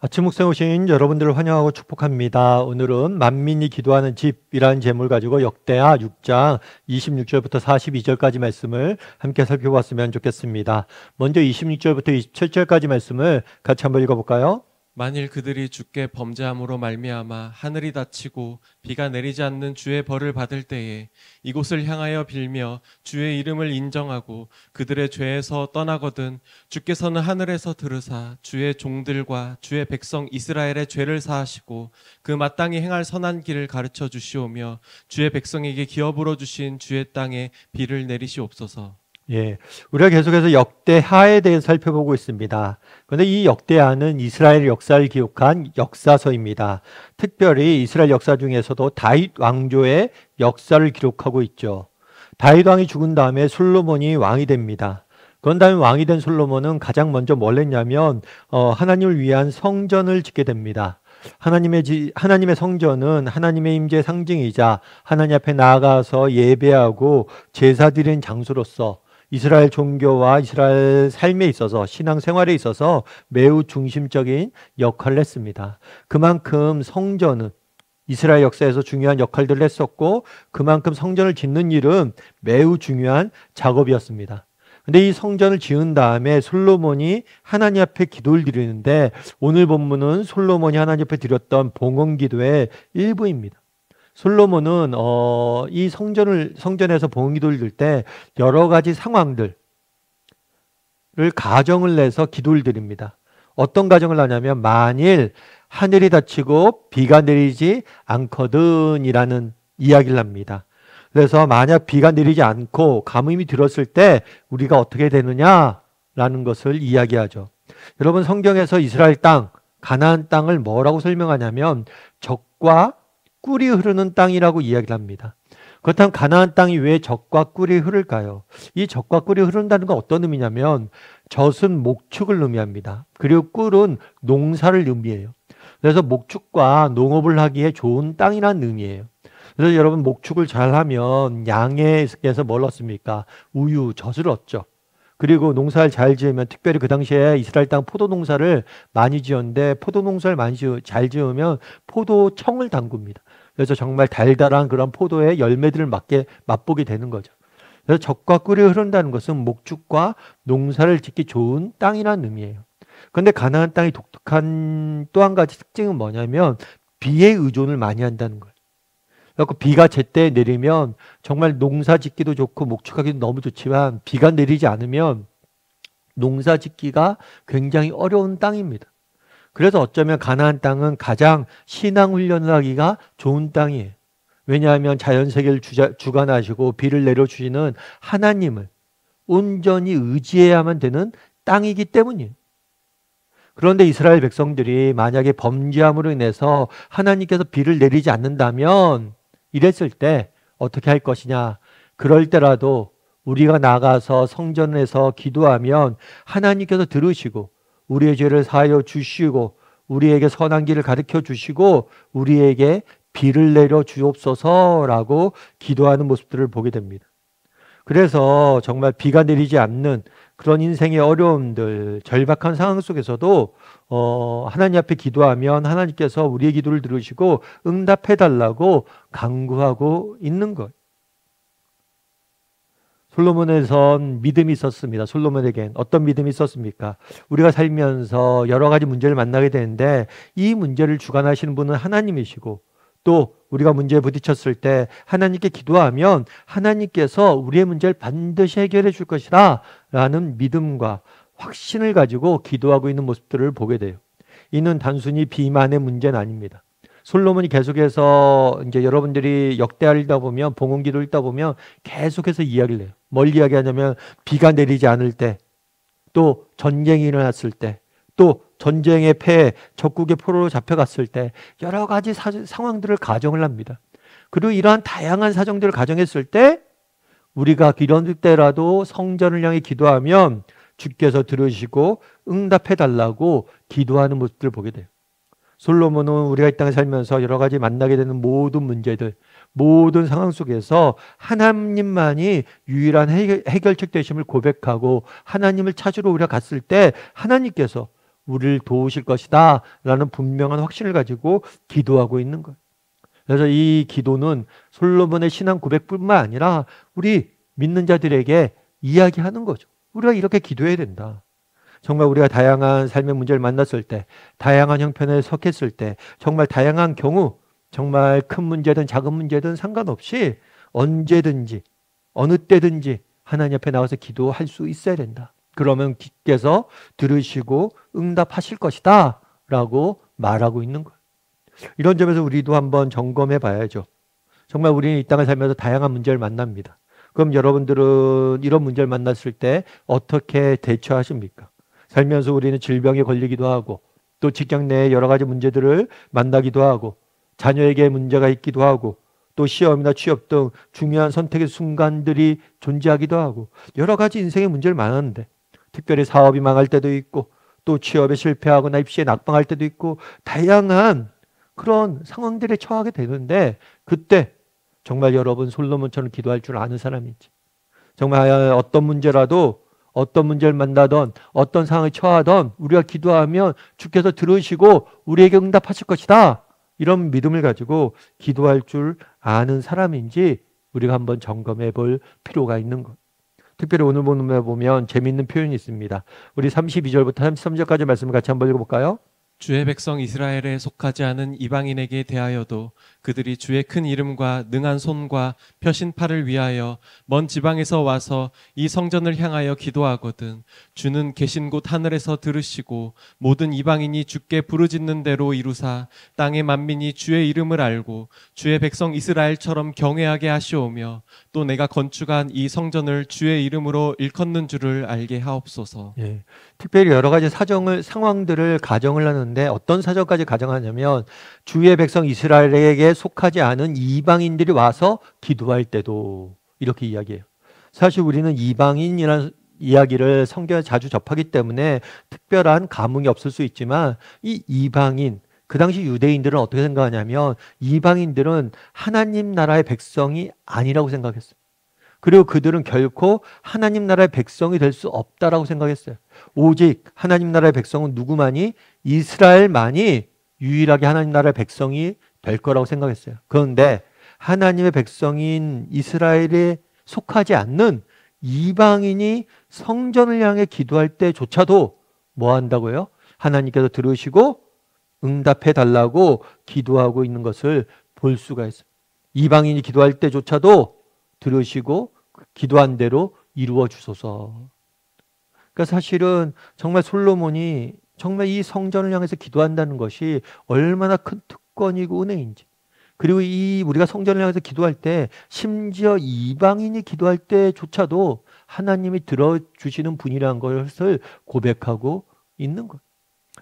아침 묵상에 오신 여러분들을 환영하고 축복합니다. 오늘은 만민이 기도하는 집이라는 제목을 가지고 역대하 6장 26절부터 42절까지 말씀을 함께 살펴봤으면 좋겠습니다. 먼저 26절부터 27절까지 말씀을 같이 한번 읽어볼까요? 만일 그들이 주께 범죄함으로 말미암아 하늘이 닫히고 비가 내리지 않는 주의 벌을 받을 때에 이곳을 향하여 빌며 주의 이름을 인정하고 그들의 죄에서 떠나거든 주께서는 하늘에서 들으사 주의 종들과 주의 백성 이스라엘의 죄를 사하시고 그 마땅히 행할 선한 길을 가르쳐 주시오며 주의 백성에게 기업으로 주신 주의 땅에 비를 내리시옵소서. 예, 우리가 계속해서 역대하에 대해 살펴보고 있습니다. 그런데 이 역대하는 이스라엘 역사를 기록한 역사서입니다. 특별히 이스라엘 역사 중에서도 다윗 왕조의 역사를 기록하고 있죠. 다윗 왕이 죽은 다음에 솔로몬이 왕이 됩니다. 그런 다음에 왕이 된 솔로몬은 가장 먼저 뭘 했냐면 하나님을 위한 성전을 짓게 됩니다. 하나님의 성전은 하나님의 임재의 상징이자 하나님 앞에 나아가서 예배하고 제사 드리는 장소로서 이스라엘 종교와 이스라엘 삶에 있어서 신앙생활에 있어서 매우 중심적인 역할을 했습니다. 그만큼 성전은 이스라엘 역사에서 중요한 역할들을 했었고 그만큼 성전을 짓는 일은 매우 중요한 작업이었습니다. 근데 이 성전을 지은 다음에 솔로몬이 하나님 앞에 기도를 드리는데 오늘 본문은 솔로몬이 하나님 앞에 드렸던 봉헌 기도의 일부입니다. 솔로몬은 이 성전에서 봉헌 기도를 드릴 때 여러 가지 상황들을 가정을 내서 기도를 드립니다. 어떤 가정을 하냐면 만일 하늘이 닫히고 비가 내리지 않거든이라는 이야기를 합니다. 그래서 만약 비가 내리지 않고 가뭄이 들었을 때 우리가 어떻게 되느냐라는 것을 이야기하죠. 여러분 성경에서 이스라엘 땅, 가나안 땅을 뭐라고 설명하냐면 적과 꿀이 흐르는 땅이라고 이야기를 합니다. 그렇다면 가나안 땅이 왜 적과 꿀이 흐를까요? 이 적과 꿀이 흐른다는 건 어떤 의미냐면 젖은 목축을 의미합니다. 그리고 꿀은 농사를 의미해요. 그래서 목축과 농업을 하기에 좋은 땅이라는 의미예요. 그래서 여러분 목축을 잘하면 양에서 뭘 얻습니까? 우유, 젖을 얻죠. 그리고 농사를 잘 지으면 특별히 그 당시에 이스라엘 땅 포도 농사를 많이 지었는데 포도 농사를 잘 지으면 포도청을 담굽니다. 그래서 정말 달달한 그런 포도의 열매들을 맛보게 되는 거죠. 그래서 적과 꿀이 흐른다는 것은 목축과 농사를 짓기 좋은 땅이라는 의미예요. 그런데 가나안 땅이 독특한 또 한 가지 특징은 뭐냐면 비에 의존을 많이 한다는 거예요. 그래서 비가 제때 내리면 정말 농사 짓기도 좋고 목축하기도 너무 좋지만 비가 내리지 않으면 농사 짓기가 굉장히 어려운 땅입니다. 그래서 어쩌면 가나안 땅은 가장 신앙 훈련을 하기가 좋은 땅이에요. 왜냐하면 자연세계를 주관하시고 비를 내려주시는 하나님을 온전히 의지해야만 되는 땅이기 때문이에요. 그런데 이스라엘 백성들이 만약에 범죄함으로 인해서 하나님께서 비를 내리지 않는다면 이랬을 때 어떻게 할 것이냐. 그럴 때라도 우리가 나가서 성전에서 기도하면 하나님께서 들으시고 우리의 죄를 사하여 주시고 우리에게 선한 길을 가르쳐 주시고 우리에게 비를 내려 주옵소서라고 기도하는 모습들을 보게 됩니다. 그래서 정말 비가 내리지 않는 그런 인생의 어려움들, 절박한 상황 속에서도 하나님 앞에 기도하면 하나님께서 우리의 기도를 들으시고 응답해달라고 간구하고 있는 것. 솔로몬에선 믿음이 있었습니다. 솔로몬에겐 어떤 믿음이 있었습니까? 우리가 살면서 여러 가지 문제를 만나게 되는데 이 문제를 주관하시는 분은 하나님이시고 또 우리가 문제에 부딪혔을 때 하나님께 기도하면 하나님께서 우리의 문제를 반드시 해결해 줄 것이다 라는 믿음과 확신을 가지고 기도하고 있는 모습들을 보게 돼요. 이는 단순히 비만의 문제는 아닙니다. 솔로몬이 계속해서 이제 여러분들이 역대하를 읽다 보면 봉헌 기도를 읽다 보면 계속해서 이야기를 해요. 뭘 이야기하냐면 비가 내리지 않을 때, 또 전쟁이 일어났을 때, 또 전쟁의 패해 적국의 포로로 잡혀갔을 때 여러 가지 상황들을 가정을 합니다. 그리고 이러한 다양한 사정들을 가정했을 때 우리가 이런 때라도 성전을 향해 기도하면 주께서 들으시고 응답해달라고 기도하는 모습들을 보게 돼요. 솔로몬은 우리가 이 땅에 살면서 여러 가지 만나게 되는 모든 문제들, 모든 상황 속에서 하나님만이 유일한 해결책 되심을 고백하고 하나님을 찾으러 우리가 갔을 때 하나님께서 우리를 도우실 것이다 라는 분명한 확신을 가지고 기도하고 있는 거예요. 그래서 이 기도는 솔로몬의 신앙 고백뿐만 아니라 우리 믿는 자들에게 이야기하는 거죠. 우리가 이렇게 기도해야 된다. 정말 우리가 다양한 삶의 문제를 만났을 때, 다양한 형편에 속했을 때, 정말 다양한 경우, 정말 큰 문제든 작은 문제든 상관없이 언제든지 어느 때든지 하나님 앞에 나와서 기도할 수 있어야 된다. 그러면 주께서 들으시고 응답하실 것이다 라고 말하고 있는 거예요. 이런 점에서 우리도 한번 점검해 봐야죠. 정말 우리는 이 땅을 살면서 다양한 문제를 만납니다. 그럼 여러분들은 이런 문제를 만났을 때 어떻게 대처하십니까? 살면서 우리는 질병에 걸리기도 하고 또 직장 내에 여러 가지 문제들을 만나기도 하고 자녀에게 문제가 있기도 하고 또 시험이나 취업 등 중요한 선택의 순간들이 존재하기도 하고 여러 가지 인생의 문제를 많았는데 특별히 사업이 망할 때도 있고 또 취업에 실패하거나 입시에 낙방할 때도 있고 다양한 그런 상황들에 처하게 되는데 그때 정말 여러분 솔로몬처럼 기도할 줄 아는 사람인지 정말 어떤 문제라도 어떤 문제를 만나던 어떤 상황에 처하던 우리가 기도하면 주께서 들으시고 우리에게 응답하실 것이다. 이런 믿음을 가지고 기도할 줄 아는 사람인지 우리가 한번 점검해 볼 필요가 있는 것. 특별히 오늘 본문에 보면 재미있는 표현이 있습니다. 우리 32절부터 33절까지 말씀을 같이 한번 읽어볼까요? 주의 백성 이스라엘에 속하지 않은 이방인에게 대하여도 그들이 주의 큰 이름과 능한 손과 펴신 팔을 위하여 먼 지방에서 와서 이 성전을 향하여 기도하거든 주는 계신 곳 하늘에서 들으시고 모든 이방인이 주께 부르짖는 대로 이루사 땅의 만민이 주의 이름을 알고 주의 백성 이스라엘처럼 경외하게 하시오며 또 내가 건축한 이 성전을 주의 이름으로 일컫는 줄을 알게 하옵소서. 예. 특별히 여러 가지 상황들을 가정을 하는데 어떤 사정까지 가정하냐면 주의 백성 이스라엘에게 속하지 않은 이방인들이 와서 기도할 때도 이렇게 이야기해요. 사실 우리는 이방인이라는 이야기를 성경에 자주 접하기 때문에 특별한 감흥이 없을 수 있지만 이 이방인, 그 당시 유대인들은 어떻게 생각하냐면 이방인들은 하나님 나라의 백성이 아니라고 생각했어요. 그리고 그들은 결코 하나님 나라의 백성이 될 수 없다라고 생각했어요. 오직 하나님 나라의 백성은 누구만이? 이스라엘만이 유일하게 하나님 나라의 백성이 될 거라고 생각했어요. 그런데 하나님의 백성인 이스라엘에 속하지 않는 이방인이 성전을 향해 기도할 때조차도 뭐 한다고요? 하나님께서 들으시고 응답해 달라고 기도하고 있는 것을 볼 수가 있어요. 이방인이 기도할 때조차도 들으시고 기도한 대로 이루어 주소서. 그러니까 사실은 정말 솔로몬이 정말 이 성전을 향해서 기도한다는 것이 얼마나 큰 특권이고 은혜인지. 그리고 이 우리가 성전을 향해서 기도할 때 심지어 이방인이 기도할 때조차도 하나님이 들어주시는 분이라는 것을 고백하고 있는 것.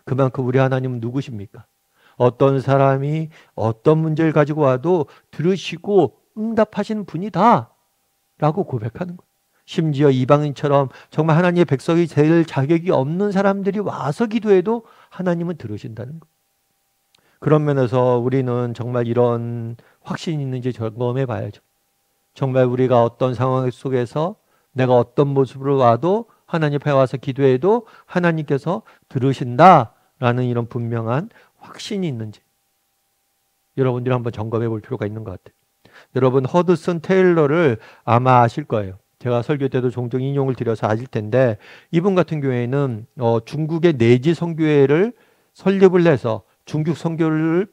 그만큼 우리 하나님은 누구십니까? 어떤 사람이 어떤 문제를 가지고 와도 들으시고 응답하시는 분이다 라고 고백하는 거예요. 심지어 이방인처럼 정말 하나님의 백성이 될 자격이 없는 사람들이 와서 기도해도 하나님은 들으신다는 거예요. 그런 면에서 우리는 정말 이런 확신이 있는지 점검해 봐야죠. 정말 우리가 어떤 상황 속에서 내가 어떤 모습으로 와도 하나님 앞에 와서 기도해도 하나님께서 들으신다라는 이런 분명한 확신이 있는지 여러분들이 한번 점검해 볼 필요가 있는 것 같아요. 여러분 허드슨 테일러를 아마 아실 거예요. 제가 설교 때도 종종 인용을 드려서 아실 텐데 이분 같은 경우에는 중국의 내지 선교회를 설립을 해서 중국 선교를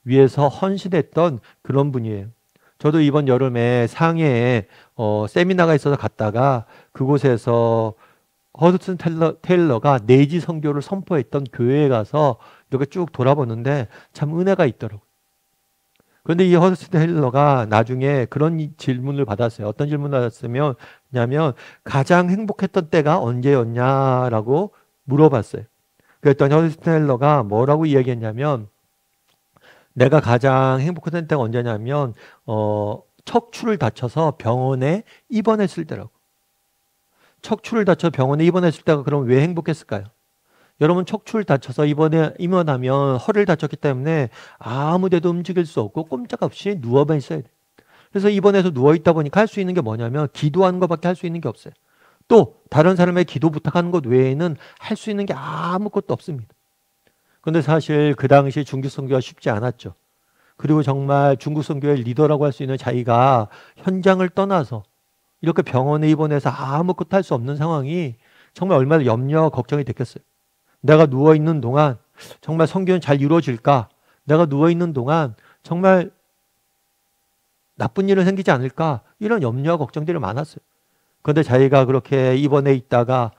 위해서 헌신했던 그런 분이에요. 저도 이번 여름에 상해에 세미나가 있어서 갔다가 그곳에서 허드슨 테일러가 내지 선교를 선포했던 교회에 가서 이렇게 쭉 돌아보는데 참 은혜가 있더라고요. 그런데 이 허드슨 테일러가 나중에 그런 질문을 받았어요. 어떤 질문을 받았으면 가장 행복했던 때가 언제였냐라고 물어봤어요. 그랬더니 허드슨 테일러가 뭐라고 이야기했냐면 내가 가장 행복했던 때가 언제냐면 척추를 다쳐서 병원에 입원했을 때라고. 척추를 다쳐 병원에 입원했을 때가 그럼 왜 행복했을까요? 여러분 척추를 다쳐서 입원하면 허리를 다쳤기 때문에 아무 데도 움직일 수 없고 꼼짝없이 누워만 있어야 돼요. 그래서 입원해서 누워있다 보니까 할 수 있는 게 뭐냐면 기도하는 것밖에 할 수 있는 게 없어요. 또 다른 사람의 기도 부탁하는 것 외에는 할 수 있는 게 아무것도 없습니다. 그런데 사실 그 당시 중국 선교가 쉽지 않았죠. 그리고 정말 중국 선교의 리더라고 할 수 있는 자기가 현장을 떠나서 이렇게 병원에 입원해서 아무것도 할 수 없는 상황이 정말 얼마나 염려, 걱정이 됐겠어요. 내가 누워있는 동안 정말 선교는 잘 이루어질까? 내가 누워있는 동안 정말 나쁜 일은 생기지 않을까? 이런 염려와 걱정들이 많았어요. 그런데 자기가 그렇게 입원해 있다가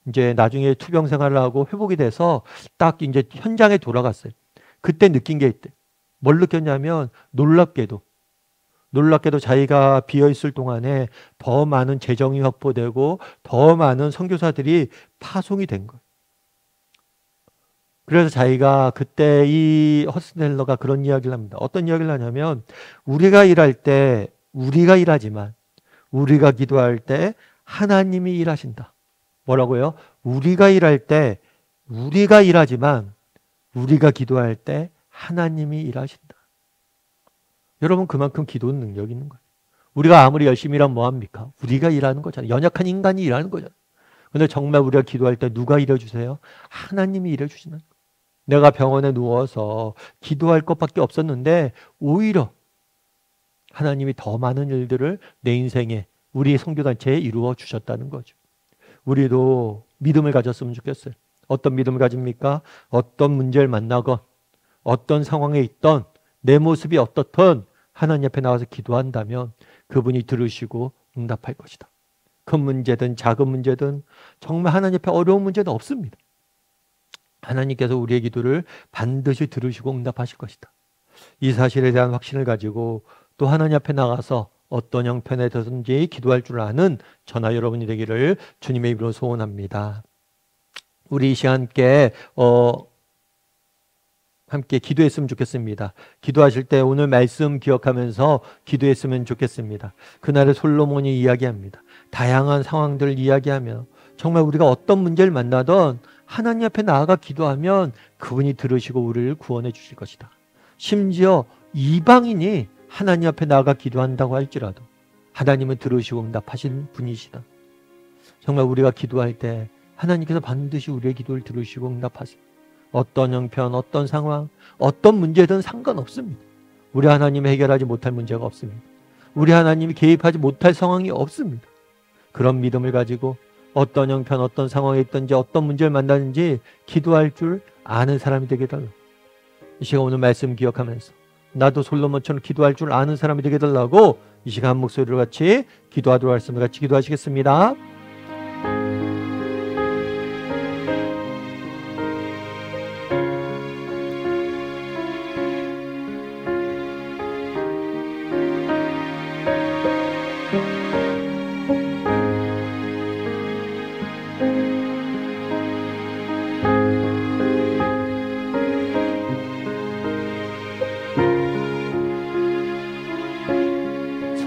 이제 나중에 투병 생활을 하고 회복이 돼서 딱 이제 현장에 돌아갔어요. 그때 느낀 게 있대. 뭘 느꼈냐면 놀랍게도 자기가 비어있을 동안에 더 많은 재정이 확보되고 더 많은 선교사들이 파송이 된 거예요. 그래서 자기가 그때 이 허스넬러가 그런 이야기를 합니다. 어떤 이야기를 하냐면 우리가 일하지만 우리가 기도할 때 하나님이 일하신다. 뭐라고요? 우리가 일하지만 우리가 기도할 때 하나님이 일하신다. 여러분, 그만큼 기도는 능력이 있는 거예요. 우리가 아무리 열심히 일하면 뭐합니까? 우리가 일하는 거잖아요. 연약한 인간이 일하는 거잖아요. 근데 정말 우리가 기도할 때 누가 일해주세요? 하나님이 일해주시는 거예요. 내가 병원에 누워서 기도할 것밖에 없었는데 오히려 하나님이 더 많은 일들을 내 인생에, 우리 선교단체에 이루어 주셨다는 거죠. 우리도 믿음을 가졌으면 좋겠어요. 어떤 믿음을 가집니까? 어떤 문제를 만나건 어떤 상황에 있던 내 모습이 어떻든 하나님 앞에 나와서 기도한다면 그분이 들으시고 응답할 것이다. 큰 문제든 작은 문제든 정말 하나님 앞에 어려운 문제는 없습니다. 하나님께서 우리의 기도를 반드시 들으시고 응답하실 것이다. 이 사실에 대한 확신을 가지고 또 하나님 앞에 나가서 어떤 형편에서든지 기도할 줄 아는 저나 여러분이 되기를 주님의 이름으로 소원합니다. 우리 이 시간 함께 기도했으면 좋겠습니다. 기도하실 때 오늘 말씀 기억하면서 기도했으면 좋겠습니다. 그날의 솔로몬이 이야기합니다. 다양한 상황들을 이야기하며 정말 우리가 어떤 문제를 만나던 하나님 앞에 나아가 기도하면 그분이 들으시고 우리를 구원해 주실 것이다. 심지어 이방인이 하나님 앞에 나아가 기도한다고 할지라도 하나님은 들으시고 응답하신 분이시다. 정말 우리가 기도할 때 하나님께서 반드시 우리의 기도를 들으시고 응답하세요. 어떤 형편, 어떤 상황, 어떤 문제든 상관없습니다. 우리 하나님이 해결하지 못할 문제가 없습니다. 우리 하나님이 개입하지 못할 상황이 없습니다. 그런 믿음을 가지고 어떤 형편, 어떤 상황에 있든지 어떤 문제를 만나는지 기도할 줄 아는 사람이 되게 달라. 이 시간 오늘 말씀 기억하면서 나도 솔로몬처럼 기도할 줄 아는 사람이 되게 달라고 이 시간 한 목소리로 같이 기도하도록 하겠습니다. 같이 기도하시겠습니다.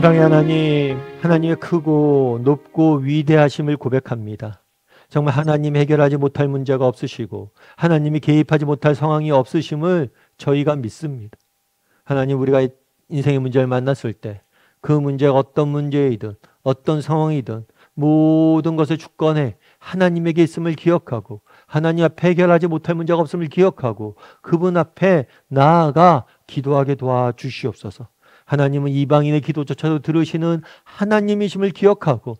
사랑의 하나님, 하나님의 크고 높고 위대하심을 고백합니다. 정말 하나님 해결하지 못할 문제가 없으시고 하나님이 개입하지 못할 상황이 없으심을 저희가 믿습니다. 하나님, 우리가 인생의 문제를 만났을 때 그 문제가 어떤 문제이든 어떤 상황이든 모든 것을 주권에 하나님에게 있음을 기억하고 하나님 앞에 해결하지 못할 문제가 없음을 기억하고 그분 앞에 나아가 기도하게 도와주시옵소서. 하나님은 이방인의 기도조차도 들으시는 하나님이심을 기억하고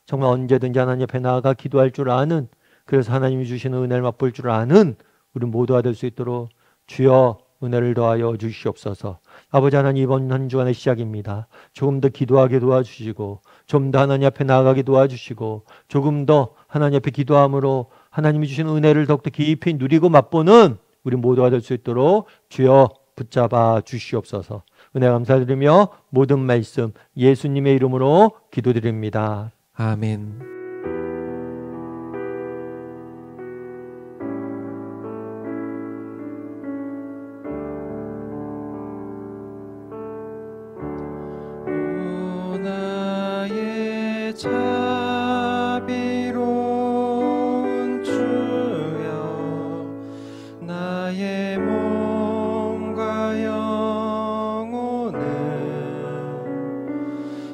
정말 언제든지 하나님 앞에 나아가 기도할 줄 아는, 그래서 하나님이 주시는 은혜를 맛볼 줄 아는 우리 모두가 될 수 있도록 주여 은혜를 더하여 주시옵소서. 아버지 하나님, 이번 한 주간의 시작입니다. 조금 더 기도하게 도와주시고 좀 더 하나님 앞에 나아가게 도와주시고 조금 더 하나님 앞에 기도함으로 하나님이 주시는 은혜를 더욱더 깊이 누리고 맛보는 우리 모두가 될 수 있도록 주여 붙잡아 주시옵소서. 은혜 감사드리며 모든 말씀 예수님의 이름으로 기도드립니다. 아멘. 오 나의 자비로운 주여, 나의 몸과 영혼을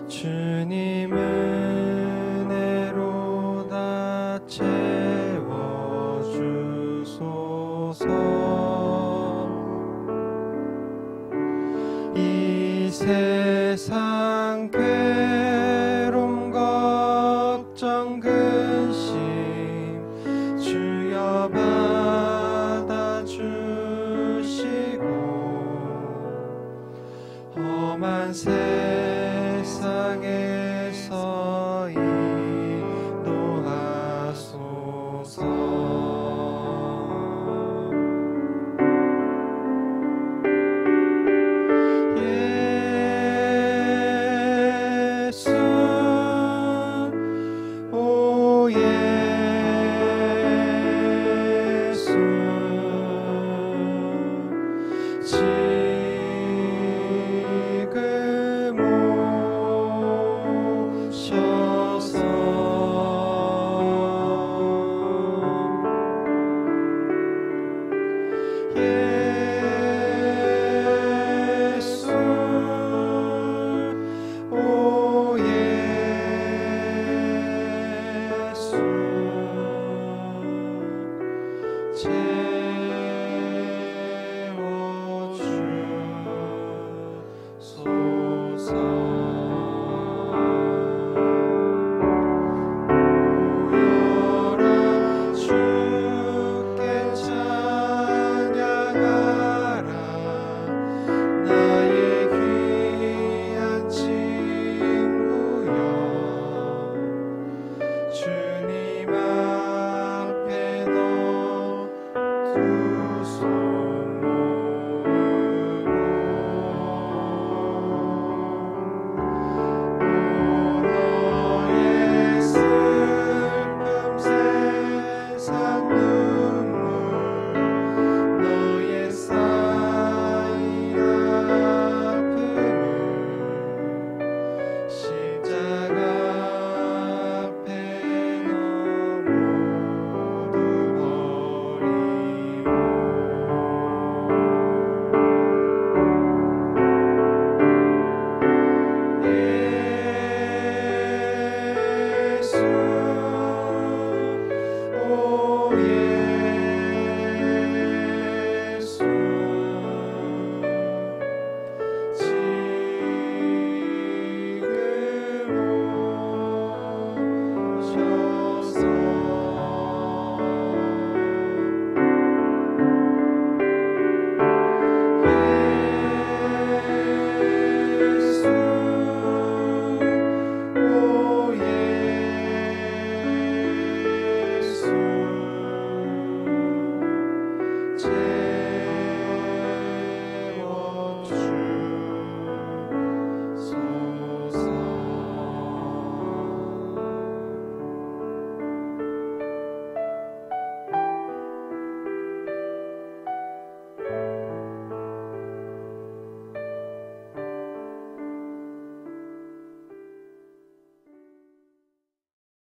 주님 은혜로 세상 괴로움 걱정 근심 주여 받아주시고 험한 세상에서 인도하소서. 채워주소서.